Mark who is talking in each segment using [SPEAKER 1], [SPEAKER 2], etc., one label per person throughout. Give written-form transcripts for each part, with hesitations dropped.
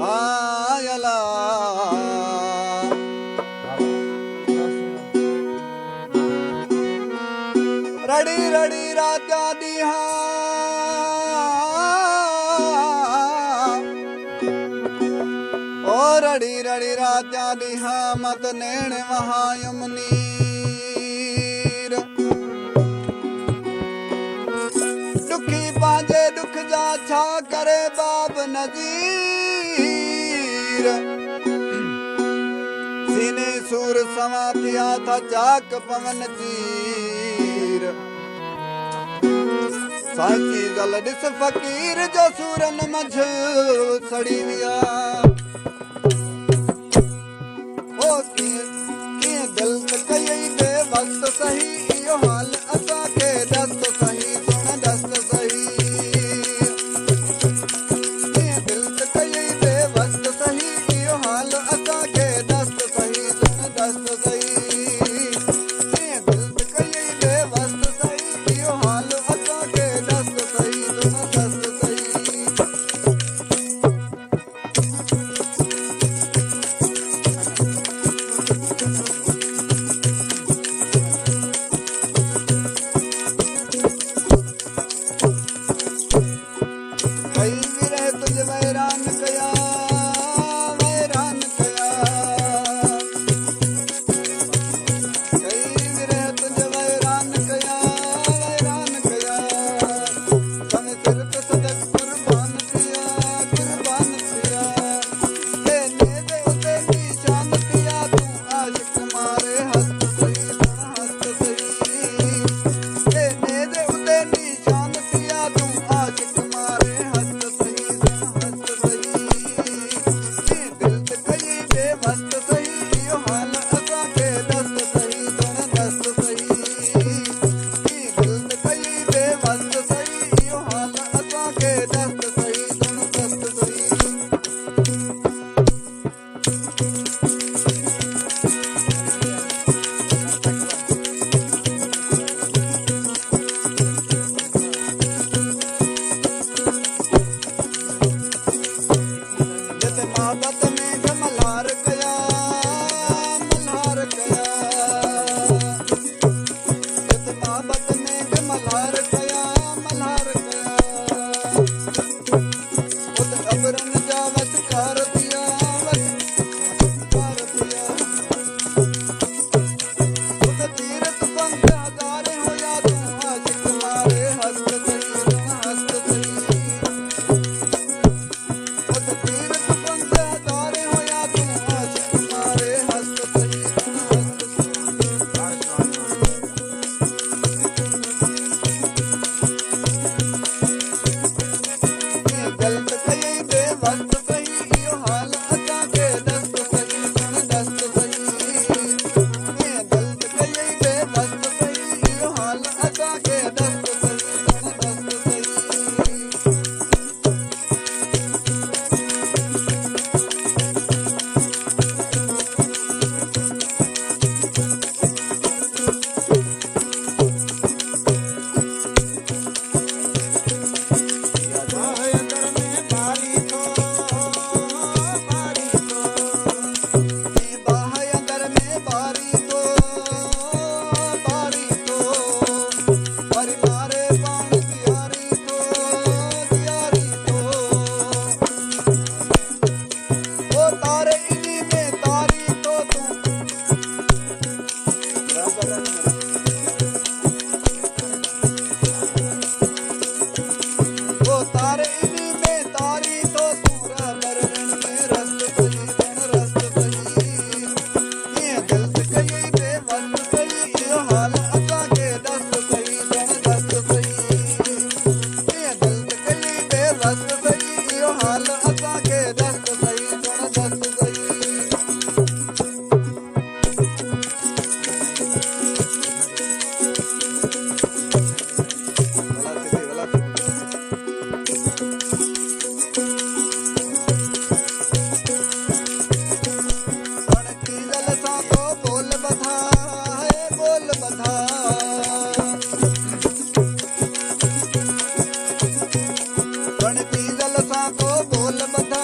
[SPEAKER 1] आयला रड़ी रड़ी रात्या दिहा ओ रड़ी रड़ी रात्या दिहा मत नेण महायमनीर दुखी पांजे दुख जा छा करे बाब नजीर सीने सूर समा थिया था चाक पवन चीर साची गल ॾिस फ़कीर जो सूरन मझ सड़ी विया ओ कीअं दिल कई बे वक्त सही इहो हाल असांखे दस्त सही सुण दस्त सही कीअं दिल कई बे वक्त सही इहो हाल असांखे दस्त सही सुण दस्त सही कीअं दिल कई बे वक्त सही इहो हाल असांखे दस्त सही सुण दस्त सही कई विरह तुझ वैरान कया वैरान कया कई विरह तुझ वैरान कया वैरान कया तन सिर पे सदक कुर्बान थिया तेने दे उते निशान थिया तू आशिक मारे हस्त सही हस्त सही तेने दे उते निशान थिया तू आशिक मारे हस्त सही हस्त सही दिल ते कई बेवस्त सही इहो हाल असांखे दस्त सही सुण दस्त सही दिल ते कई बेवस्त सही इहो हाल असांखे दस्त सही सुण दस्त सही जत मोहब्बत में मल्हार कया मल्हार कया जत मोहब्बत में मल्हार कया मल्हार कया खुद अबरन जा वसकार दिया वसकार दिया खुद तीरथ पंख हजारे होया तू आशिक मारे हस्त सही हस्त सही खुद तीरथ पंख हजारे होया तू आशिक मारे हस्त सही हस्त सही गलत कई बे वक्त सही इहो हाल असांखे दस्त सही सुण दस्त सही गलत कई बे वक्त सही इहो हाल असांखे दस्त सही सुण दस्त सही बाहि अंदर में बारी थो बारी थो बाहि अंदर में बारी थो बारी थो वरी मारे पाण दियारी थो ओ तारे इन्ही में तारी थो तू ओ तारे इन्ही में तारी तो पूरा बरन में रस्त सही सुण रस्त सही कीअं दिल ते कई बे वस्त सही इहो हाल असांखे दस्त सही सुण दस्त सही कीअं दिल ते कई बे वस्त सही इहो हाल असांखे दस्त सही सुण दस्त सही वणती जल सां तो बोल बधा है बोल बधा वणती जल सां तो बोल बधा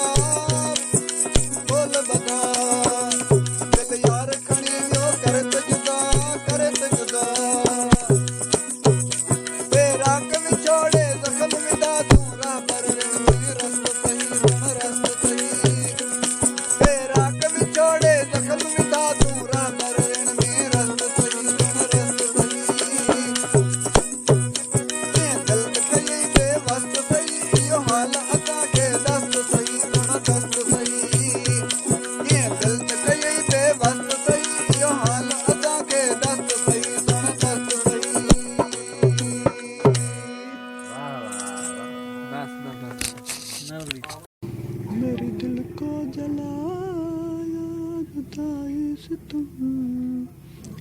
[SPEAKER 1] मेरे दिल को जलाया जुदाई से तुम,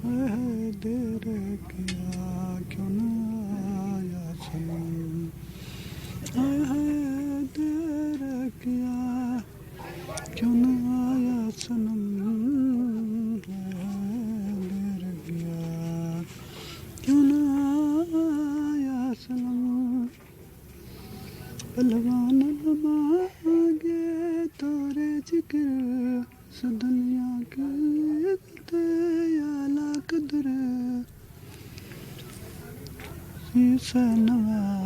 [SPEAKER 1] है देर किया क्यों न आया सनम, है देर किया क्यों न आया सनम, है देर किया क्यों न आया सनम। पहलवान मांगे तोरे जिक्र से दुनिया के आला कदर शीशा नवा